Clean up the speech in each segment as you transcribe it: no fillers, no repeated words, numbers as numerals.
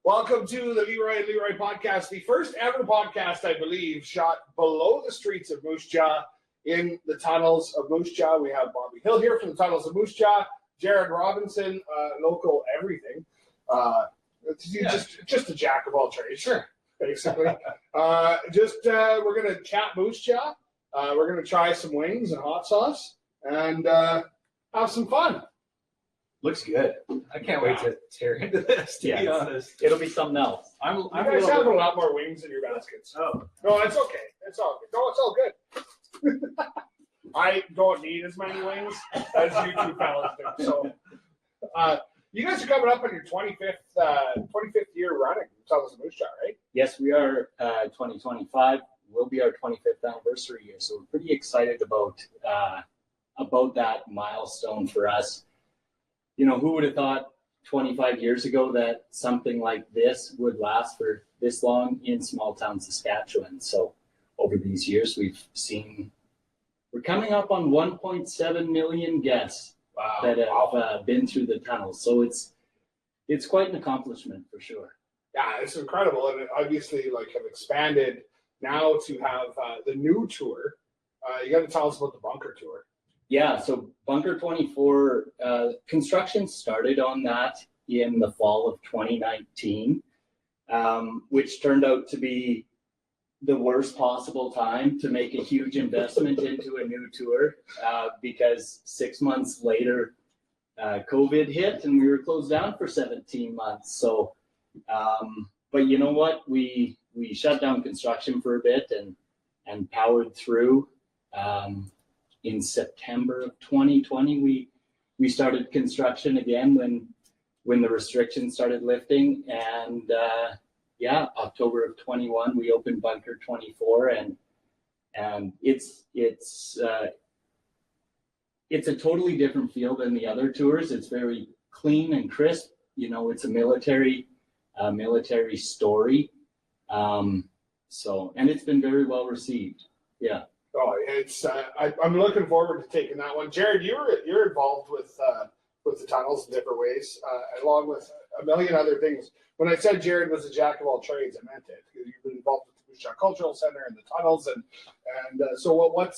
Welcome to the Leroy and Leroy Podcast, the first ever podcast, I believe, shot below the streets of Moose Jaw, in the tunnels of Moose Jaw. We have Bobby Hill here from the tunnels of Moose Jaw, Jared Robinson, local everything. Just a jack of all trades, sure, basically. We're going to chat Moose Jaw. We're going to try some wings and hot sauce and have some fun. Looks good. I can't wait to tear into this, to be honest. It'll be something else. You guys have a lot more wings in your baskets. Oh. No, it's okay. It's all good. No, it's all good. I don't need as many wings as you two fellas do. So, you guys are coming up on your 25th year running Tunnels of Moose Jaw, right? Yes, we are. 2025 will be our 25th anniversary year, so we're pretty excited about that milestone for us. You know, who would have thought 25 years ago that something like this would last for this long in small town Saskatchewan? So over these years, we're coming up on 1.7 million guests that have been through the tunnels. So it's quite an accomplishment for sure. Yeah, it's incredible. And obviously, have expanded now to have the new tour. You got to tell us about the bunker tour. Yeah, so Bunker 24, construction started on that in the fall of 2019, which turned out to be the worst possible time to make a huge investment into a new tour because 6 months later, COVID hit and we were closed down for 17 months. So, but you know what? We shut down construction for a bit and powered through. In September of 2020, we started construction again when the restrictions started lifting, and October of 21 we opened Bunker 24, and it's a totally different feel than the other tours. It's very clean and crisp. You know, it's a military story, and it's been very well received. Yeah. Oh, it's I'm looking forward to taking that one. Jared, you're involved with the tunnels in different ways, along with a million other things. When I said Jared was a jack of all trades, I meant it. You've been involved with the Moose Jaw Cultural Center and the tunnels, and so what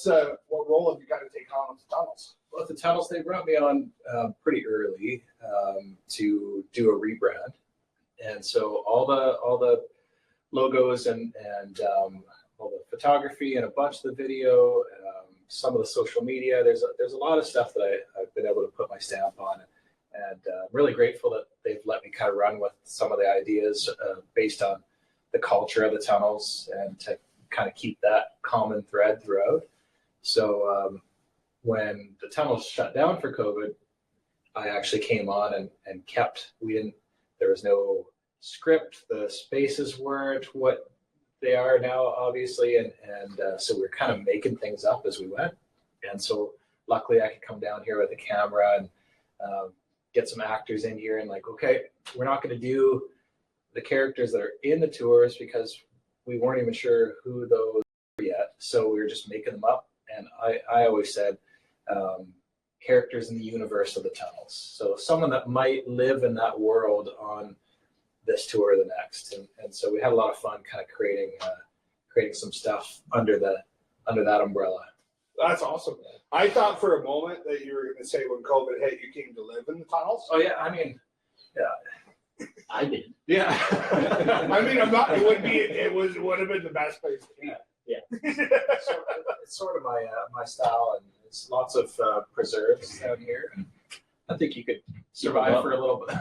role have you got to take on with the tunnels? Well, at the tunnels, they brought me on pretty early to do a rebrand, and so all the logos and all the photography and a bunch of the video, some of the social media. There's a lot of stuff that I've been able to put my stamp on, and I'm really grateful that they've let me kind of run with some of the ideas based on the culture of the tunnels and to kind of keep that common thread throughout. So when the tunnels shut down for COVID, I actually came on and kept. There was no script. The spaces weren't what they are now, obviously, and so we're kind of making things up as we went. And so luckily I could come down here with a camera and get some actors in here and okay, we're not going to do the characters that are in the tours because we weren't even sure who those were yet. So we were just making them up. And I always said characters in the universe of the tunnels. So someone that might live in that world on this tour or the next, and so we had a lot of fun kind of creating some stuff under that umbrella. That's awesome. I thought for a moment that you were going to say when COVID hit, you came to live in the tunnels. Oh yeah, I mean, yeah, I did. Yeah. I mean, I'm not. It would have been the best place to be. Yeah. It's sort of my style, and it's lots of preserves down here. I think you could survive for a little bit.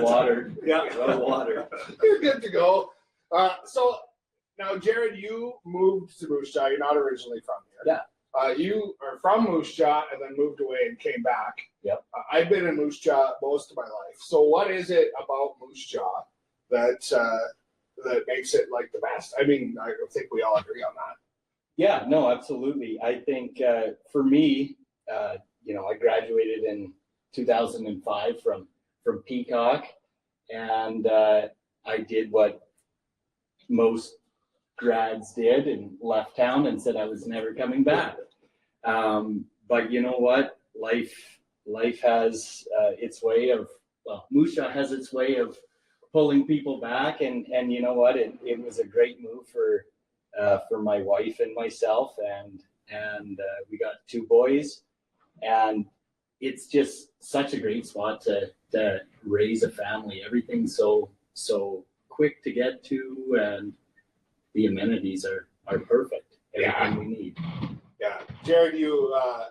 Water. Yeah. Water. You're good to go. So now, Jared, you moved to Moose Jaw. You're not originally from here. Yeah. You are from Moose Jaw and then moved away and came back. Yep. I've been in Moose Jaw most of my life. So what is it about Moose Jaw that makes it the best? I mean, I think we all agree on that. Yeah, no, absolutely. I think for me, I graduated in 2005 from Peacock, and I did what most grads did and left town and said I was never coming back. But you know what? Life has its way of, Moose Jaw has its way of pulling people back, and you know what, it was a great move for my wife and myself, and we got 2 boys, and it's just such a great spot to raise a family. Everything's so quick to get to, and the amenities are perfect. Everything we need. Yeah, Jared, you, I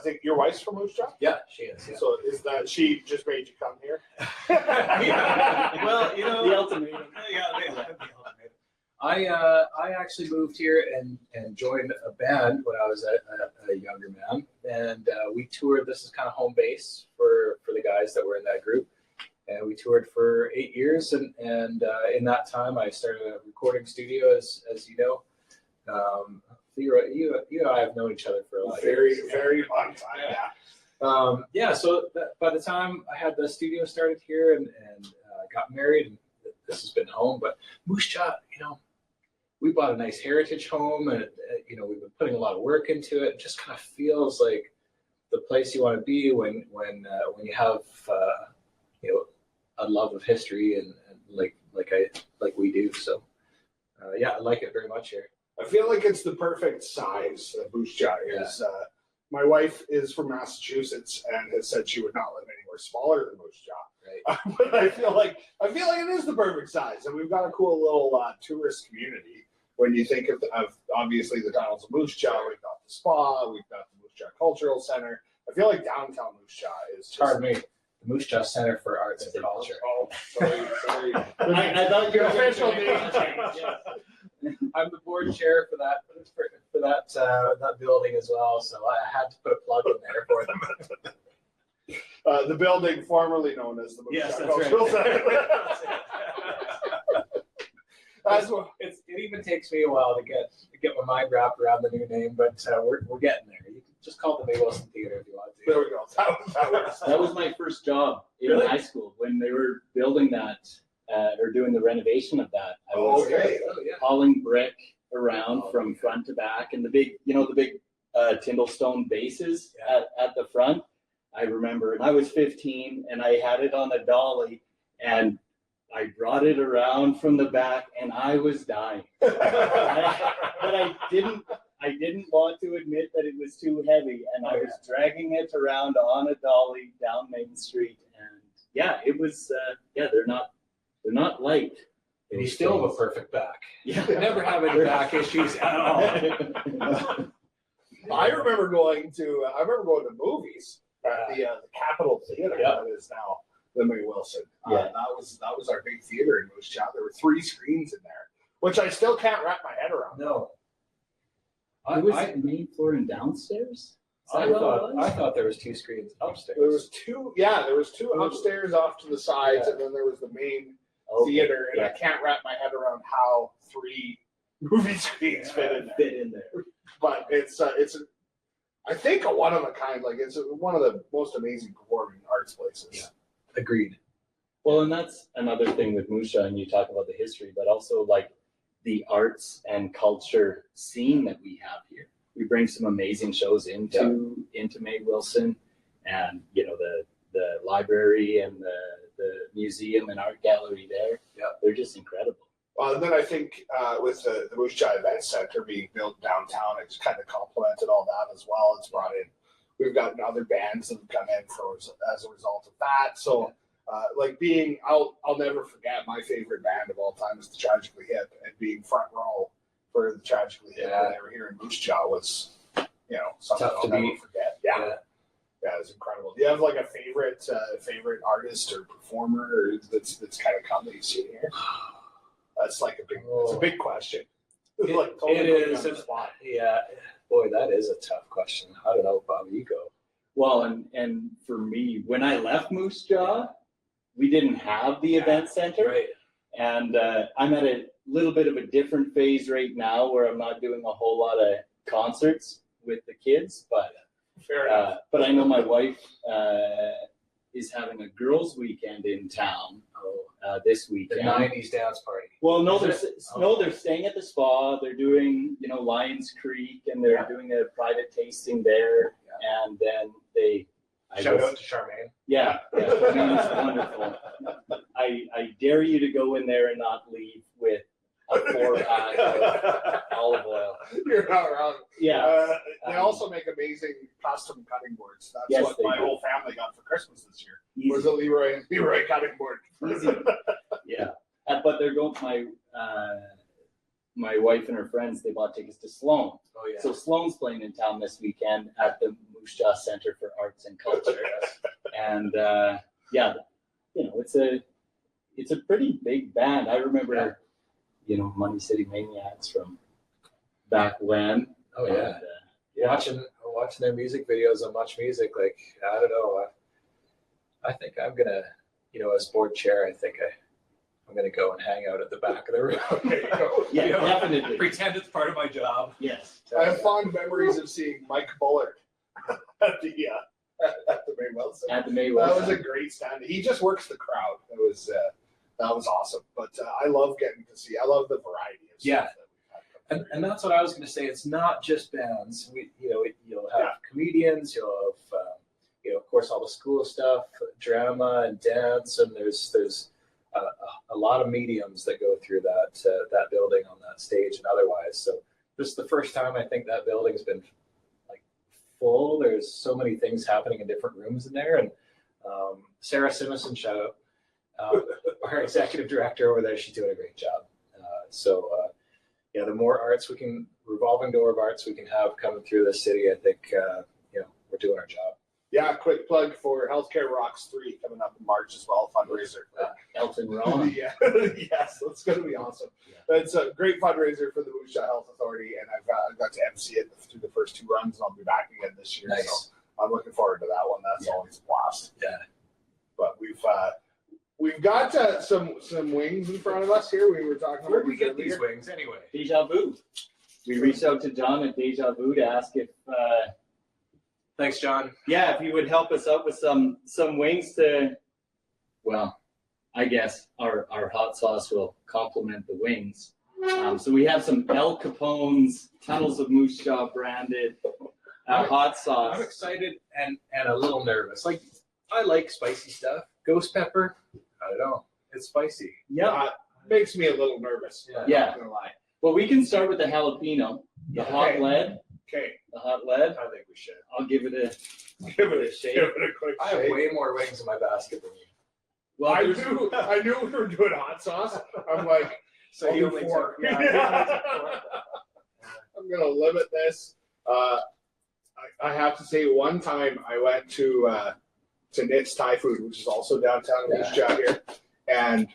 think your wife's from Moose Jaw? Yeah, she is. Yeah. So is that, she just made you come here? Yeah. Well, you know, The ultimatum. Yeah, the ultimatum. I actually moved here and joined a band when I was a younger man, and we toured. This is kind of home base for the guys that were in that group, and we toured for 8 years. And in that time, I started a recording studio, as you know. Leroy, you and I have known each other for a lot of years. Very long time. Yeah. So by the time I had the studio started here and got married, and this has been home, but Moose Jaw, you know, we bought a nice heritage home, and you know, we've been putting a lot of work into it. It just kind of feels like the place you want to be when you have you know, a love of history and like we do. So yeah, I like it very much here. I feel like it's the perfect size of Moose Jaw is. My wife is from Massachusetts and has said she would not live anywhere smaller than Moose Jaw. Right. But I feel like it is the perfect size, and we've got a cool little tourist community. When you think of obviously the tunnels of Moose Jaw, we've got the spa, we've got the Moose Jaw Cultural Center. I feel like downtown Moose Jaw is just, Pardon me, the Moose Jaw Center for Arts and Culture. Oh, sorry. I thought your official name changed. I'm the board chair for that building as well, so I had to put a plug in there for them. The building formerly known as the Moose Yes, Jaw that's Cultural right. Center. It even takes me a while to get my mind wrapped around the new name, but we're getting there. You can just call it the May Wilson Theater if you want to. There we go. That works. That was my first job in Really? high school when they were building that or doing the renovation of that. I was Okay. Oh, yeah. hauling brick around from front to back, and the big Tyndallstone bases at the front. I remember, and I was 15, and I had it on a dolly, and I brought it around from the back, and I was dying. But I didn't want to admit that it was too heavy, and I was dragging it around on a dolly down Main Street, and yeah, it was. They're not light. And you still have a perfect back. Yeah. Never have any back issues at all. I remember going to movies at the Capitol Theater that is now the May Wilson. That was our big theater in Moose Jaw. There were 3 screens in there, which I still can't wrap my head around. No. It was main floor and downstairs. I thought there was 2 screens upstairs. There was 2. Yeah, there was 2 upstairs off to the sides, and then there was the main theater. And I can't wrap my head around how 3 movie screens fit in there. But it's I think a one of a kind. Like it's one of the most amazing performing arts places. Yeah. Agreed. Well, and that's another thing with Moose Jaw, and you talk about the history, but also like the arts and culture scene that we have here. We bring some amazing shows into May Wilson, and you know the library and the museum and art gallery there. Yeah, they're just incredible. And then I think with the Moose Jaw Event Center being built downtown, it's kind of complemented all that as well. It's brought in, we've got other bands that have come in as a result of that. So I'll never forget my favorite band of all time is the Tragically Hip, and being front row for the Tragically Hip when they were here in Moose Jaw was, something Tough I'll to never beat. forget. Yeah, it's incredible. Do you have like a favorite artist or performer that's kind of come that you've seen here? That's like it's a big question. It is. Yeah, boy, that is a tough question. I don't know, Bob, you go. Well, and for me, when I left Moose Jaw, we didn't have the event center. Right. And I'm at a little bit of a different phase right now where I'm not doing a whole lot of concerts with the kids, but Fair enough. But I know my wife is having a girls' weekend in town this The weekend. 90s dance party. Well, no, Is they're staying at the spa. They're doing, Lions Creek, and they're doing a private tasting there. Yeah. And then Shout out to Charmaine. Yeah, Charmaine is wonderful. I dare you to go in there and not leave with a 4-pack of olive oil. You're not wrong. Yeah. They also make amazing custom cutting boards. That's Yes, what they my do. whole family got for Christmas this year. Was Easy. a Leroy and Leroy cutting board. Easy. Yeah. But they're going, my wife and her friends, they bought tickets to Sloan. Oh yeah. So Sloan's playing in town this weekend at the Moose Jaw Center for Arts and Culture. And yeah, you know, it's a pretty big band. I remember, you know, Money City Maniacs from back when. Oh yeah. And, yeah. Watching their music videos on Much Music, like I don't know. I think I'm gonna, you know, as board chair, I think I'm gonna go and hang out at the back of the room. There you go. Yeah, You know, definitely. Pretend it's part of my job. Yes. I have fond memories of seeing Mike Bullard at the May Wilson. At the May That Wilson. was a great stand. He just works the crowd. That was awesome. But I love getting to see. I love the variety of Yeah. stuff that we've had. And that's what I was going to say. It's not just bands. You'll have comedians. You'll have of course all the school stuff, drama and dance, and there's a lot of mediums that go through that building on that stage and otherwise. So this is the first time I think that building's been like full. There's so many things happening in different rooms in there, and Sarah Simison, shout out, our executive director over there. She's doing a great job. The more arts revolving door of arts we can have coming through the city, I think, we're doing our job. Yeah, quick plug for Healthcare Rocks 3 coming up in March as well, fundraiser. Elton Ron. Yeah, yes, that's going to be awesome. It's a great fundraiser for the Moose Jaw Health Authority, and I've got to MC it through the first 2 runs, and I'll be back again this year. Nice. So I'm looking forward to that one. That's always a blast. Yeah. But we've got some wings in front of us here. We were talking Where about do we get these earlier. wings anyway? Deja Vu. We reached out to John at Deja Vu to ask if, Thanks, John. if he would help us out with some wings to, well, I guess our hot sauce will complement the wings. So we have some El Capone's Tunnels of Moose Jaw branded hot sauce. I'm excited and a little nervous. Like, I like spicy stuff. Ghost pepper, I don't know. It's spicy. Yep. Makes me a little nervous. Yeah. Not gonna lie. Well, we can start with the jalapeno, the hot lead. Okay. The hot lead. I think we should. I'll give it a Give it a shake. Give it a quick I have shake. way more wings in my basket than you. Well, I knew we were doing hot sauce. I'm like, So I'll you do only 4. took- yeah. I'm gonna limit this. I have to say, one time I went to Knit's Thai Food, which is also downtown in Moose Jaw here, and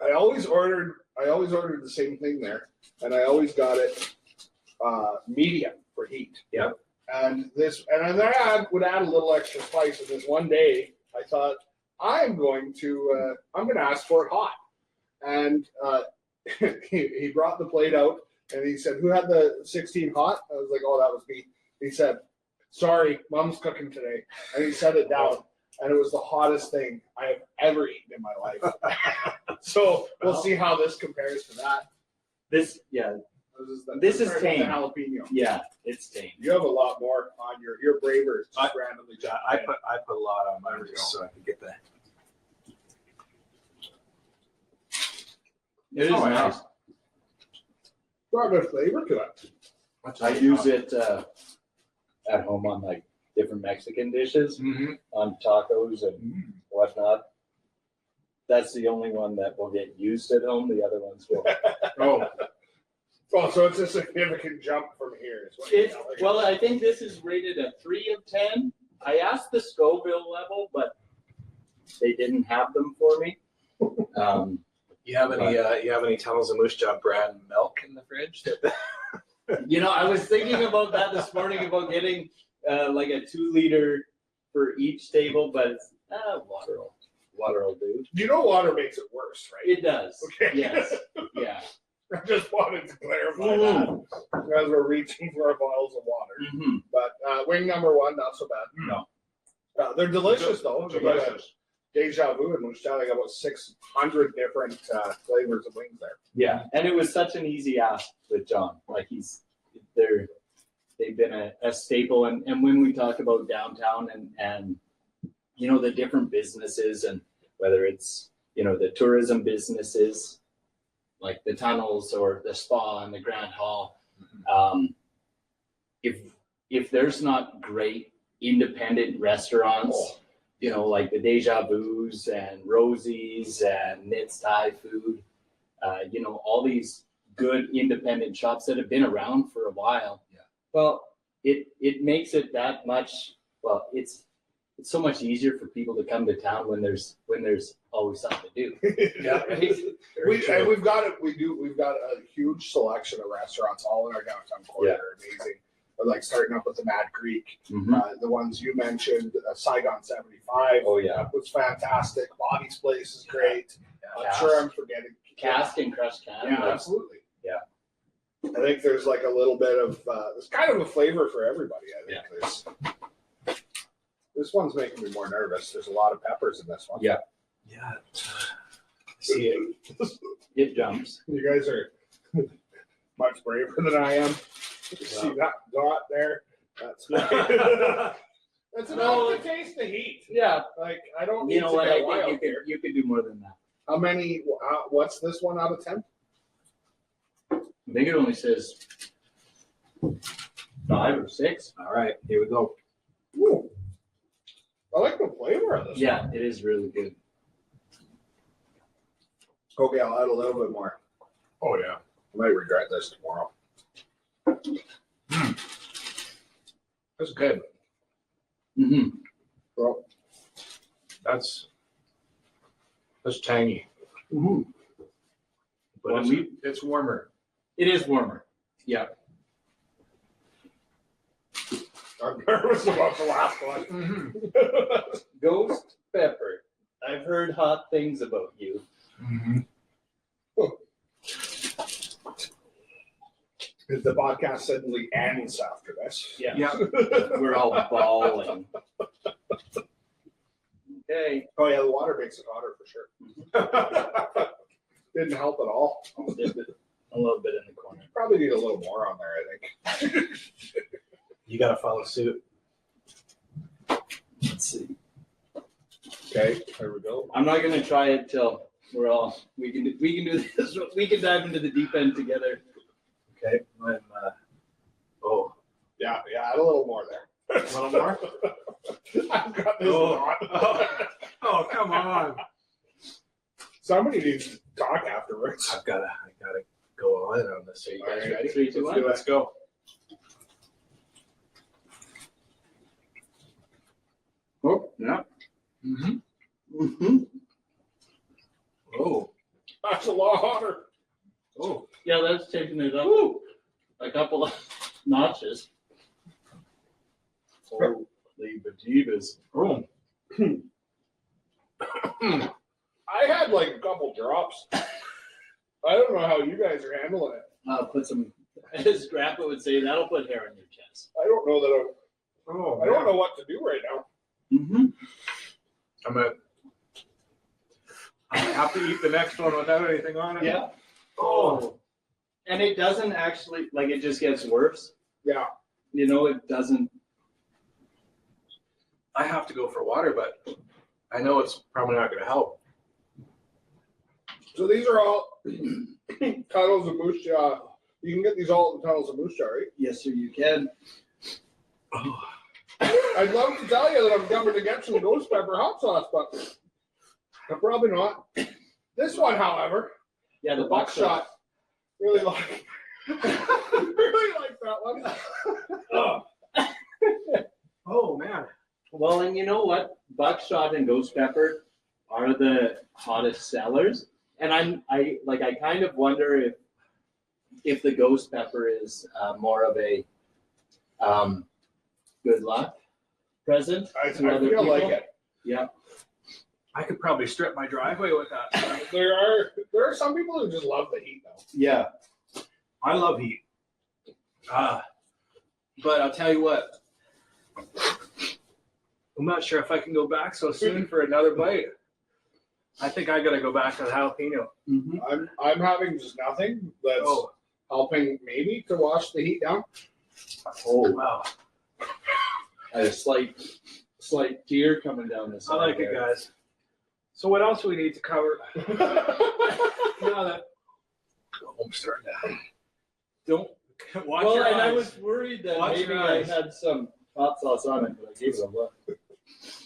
I always ordered the same thing there, and I always got it medium for heat. Yep. And I would add a little extra spice. And this one day, I thought I'm going to ask for it hot, and he brought the plate out, and he said, "Who had the 16 hot?" I was like, "Oh, that was me." He said, "Sorry, Mom's cooking today," and he set it down, and it was the hottest thing I have ever eaten in my life. So we'll see how this compares to that. this This is compared to tame. the jalapeno. Yeah, it's tame. You have a lot more on your braver. Just randomly. Yeah, I put a lot on my wrist so I could get that. It is Oh, yeah. nice. Got a flavor to it. I use it at home on like different Mexican dishes, Mm-hmm. on tacos and whatnot. That's the only one that will get used at home. The other ones will. Oh, so it's a significant jump from here. Is what you're telling me. Well, I think this is rated a 3 of 10. I asked the Scoville level, but they didn't have them for me. You have any Tunnels of Moose Jaw brand milk in the fridge? I was thinking about that this morning about getting like a 2-liter for each table, but it's water will do. You know, water makes it worse, right? It does. Okay. Yes. Yeah. I just wanted to clarify Mhm. that as we're reaching for our bottles of water. Mm-hmm. But wing number 1, not so bad. No. They're delicious though. Delicious. Deja Vu and Moose Jaw, they got about 600 different flavors of wings there. Yeah, and it was such an easy ask with John. Like they they've been a staple. And when we talk about downtown and you know, the different businesses, and whether it's, you know, the tourism businesses like the tunnels or the spa and the Grand Hall, if there's not great independent restaurants, you know, like the Deja Vu's and Rosie's and Knit's Thai Food, you know, all these good independent shops that have been around for a while. Yeah. Well, it makes it that much, well, it's so much easier for people to come to town when there's always something to do. Yeah, right. We've got a huge selection of restaurants all in our downtown core that are amazing. Like starting up with the Mad Creek, the ones you mentioned, Saigon 75. Oh yeah, that was fantastic. Bobby's Place is great. Yeah. I'm sure I'm forgetting. Cast and Crushed Can. Yeah, absolutely. Yeah. I think there's like a little bit of there's kind of a flavor for everybody. I think this one's making me more nervous. There's a lot of peppers in this one. Yeah. See it. It jumps. You guys are much braver than I am. You see that dot there? That's that's enough to taste the heat. Yeah. Like I don't need You know to what? get I wild think here. you could do more than that. How many? What's this one out of 10? I think it only says 5 or 6. All right, here we go. Ooh. I like the flavor of this. Yeah, it is really good. Okay, I'll add a little bit more. Oh yeah, I might regret this tomorrow. That's good. Mm-hmm. Well, That's tangy, Mm-hmm. but Well, it's warmer. It is warmer. Yeah. I'm nervous about the last one. Ghost pepper. I've heard hot things about you. The podcast suddenly ends after this. Yeah. Yeah. We're all bawling. Okay. Oh yeah, the water makes it hotter for sure. Didn't help at all. I'll dip it a little bit in the corner. Probably need a little more on there, I think. You got to follow suit. Let's see. Okay, there we go. I'm not gonna try it till we can do this. We can dive into the deep end together. Okay. Yeah, add a little more there. A little more? I've got this Oh. on. Oh, come on. Somebody needs to talk afterwards. I gotta go on this. Are you guys All right. ready? 3, 2, 1. Let's go. Oh, yeah. Mm-hmm. Oh. That's a lot hotter. Oh. Yeah, that's taking it up a couple of notches. Holy bejeebus. Oh. I had like a couple drops. I don't know how you guys are handling it. Put some, as Grandpa would say, that'll put hair on your chest. I don't know that Oh. I don't know what to do right now. Mm-hmm. I'm gonna have to eat the next one without anything on it. Yeah. Oh. And it doesn't actually, like, it just gets worse. Yeah. You know, it doesn't. I have to go for water, but I know it's probably not gonna help. So these are all tunnels of moose jaw. You can get these all at the tunnels of moose jaw, right? Yes, sir, you can. Oh. I'd love to tell you that I'm coming to get some ghost pepper hot sauce, but I'm probably not. This one, however, Yeah, the buckshot, really like that one. Oh. Oh man. Well, and you know what? Buckshot and ghost pepper are the hottest sellers. And I kind of wonder if the ghost pepper is more of a good luck present I to other feel people. like it. Yeah. I could probably strip my driveway with that. There are some people who just love the heat though. Yeah. I love heat. But I'll tell you what. I'm not sure if I can go back so soon for another bite. I think I gotta go back to the jalapeno. Mm-hmm. I'm having just nothing that's helping maybe to wash the heat down. Oh, Wow. I had a slight tear coming down the side. I like it, guys. So what else do we need to cover? Now that I'm starting to Don't. watch Well, your and eyes. I was worried that Watch maybe your I eyes. had some hot sauce on it, but I gave it a look.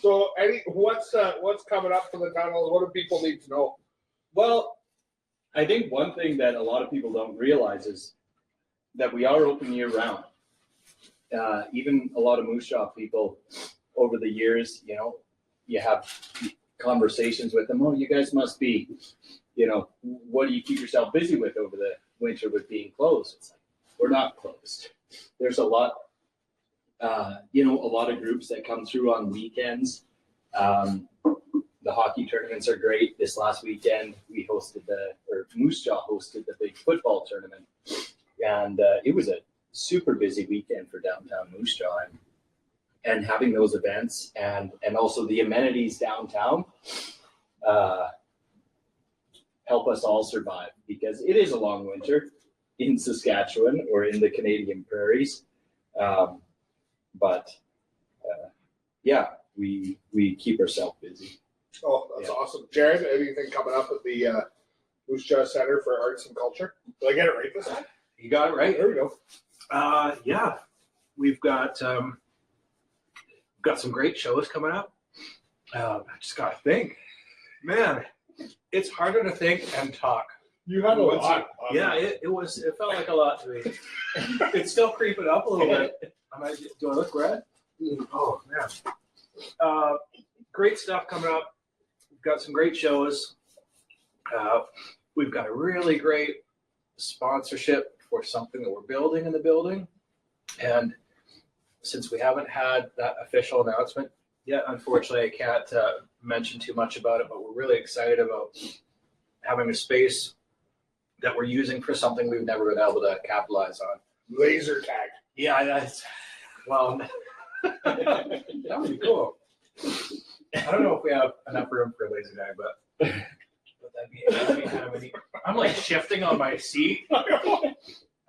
So, what's coming up for the tunnels? What do people need to know? Well, I think one thing that a lot of people don't realize is that we are open year round. Even a lot of moose shop people over the years, you have conversations with them. Oh, you guys must be, what do you keep yourself busy with over the winter with being closed? It's like, we're not closed. There's a lot, a lot of groups that come through on weekends. The hockey tournaments are great. This last weekend, we Moose Jaw hosted the big football tournament. And it was a super busy weekend for downtown Moose Jaw. And having those events and also the amenities downtown help us all survive, because it is a long winter in Saskatchewan or in the Canadian prairies. But we keep ourselves busy. Oh, that's awesome. Jared, anything coming up at the Moose Jaw Center for Arts and Culture? Did I get it right this time? You got it right. There we go. Yeah, we've got some great shows coming up. I just gotta think, man. It's harder to think and talk. You had a lot. Yeah, it felt like a lot to me. It's still creeping up a little bit. Do I look red? Oh man. Great stuff coming up. We've got some great shows. We've got a really great sponsorship for something that we're building in the building. And since we haven't had that official announcement yet, unfortunately, I can't mention too much about it, but we're really excited about having a space that we're using for something we've never been able to capitalize on. Laser tag. Yeah, that's, well, that would be cool. I don't know if we have enough room for a laser tag, but that'd be kind of neat. I'm like shifting on my seat.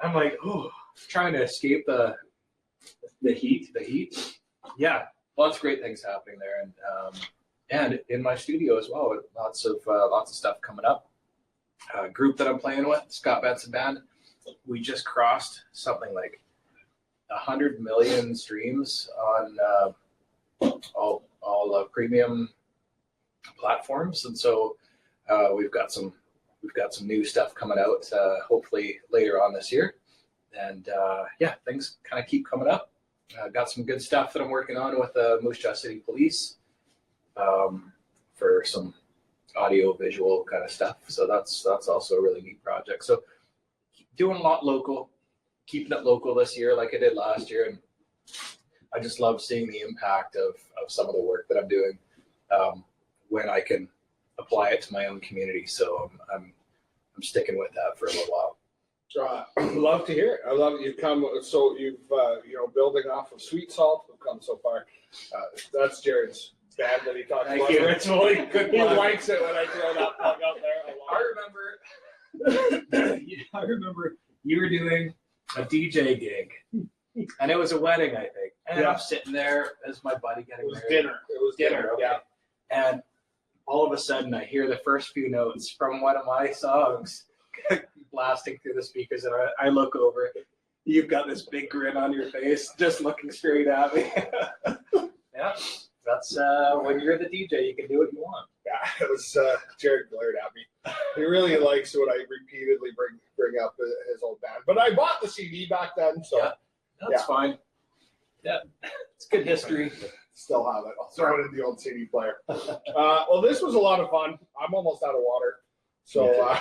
I'm like, trying to escape the heat. Yeah, lots of great things happening there, and in my studio as well. Lots of stuff coming up. Group that I'm playing with, Scott Benson Band. We just crossed something like 100 million streams on all premium platforms, and so we've got some new stuff coming out hopefully later on this year, and things kind of keep coming up. Got some good stuff that I'm working on with the Moose Jaw City Police for some audio visual kind of stuff, so that's also a really neat project. So doing a lot local, keeping it local this year like I did last year, and I just love seeing the impact of some of the work that I'm doing when I can apply it to my own community. So I'm sticking with that for a little while. Love to hear it. I love you've come. So you've building off of Sweet Salt. We've come so far. That's Jared's band that he talks about. Thank you. It's really good. He likes it when I throw that plug out there. I remember you were doing a DJ gig, and it was a wedding, I think. And I'm sitting there as my buddy getting It was married. dinner. It was dinner. Okay. Yeah. And all of a sudden, I hear the first few notes from one of my songs blasting through the speakers, and I look over. You've got this big grin on your face, just looking straight at me. Yeah, that's when you're the DJ, you can do what you want. Yeah, it was Jared glared at me. He really likes when I repeatedly bring up his old band. But I bought the CD back then, so That's fine. Yeah, it's good history. still have it. I'll throw it in the old CD player. Well, this was a lot of fun. I'm almost out of water, so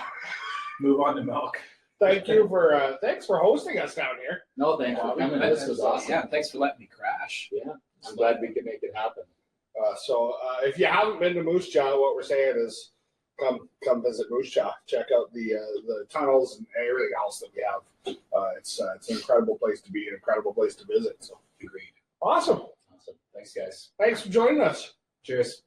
Move on to milk. thanks for hosting us down here. No, thanks for coming. This was awesome. Yeah, thanks for letting me crash. Yeah, I'm glad we could make it happen. So if you haven't been to Moose Jaw, what we're saying is come visit Moose Jaw. Check out the tunnels and everything else that we have. It's an incredible place to be, an incredible place to visit. So Agreed. awesome. Awesome. Thanks, guys. Thanks for joining us. Cheers.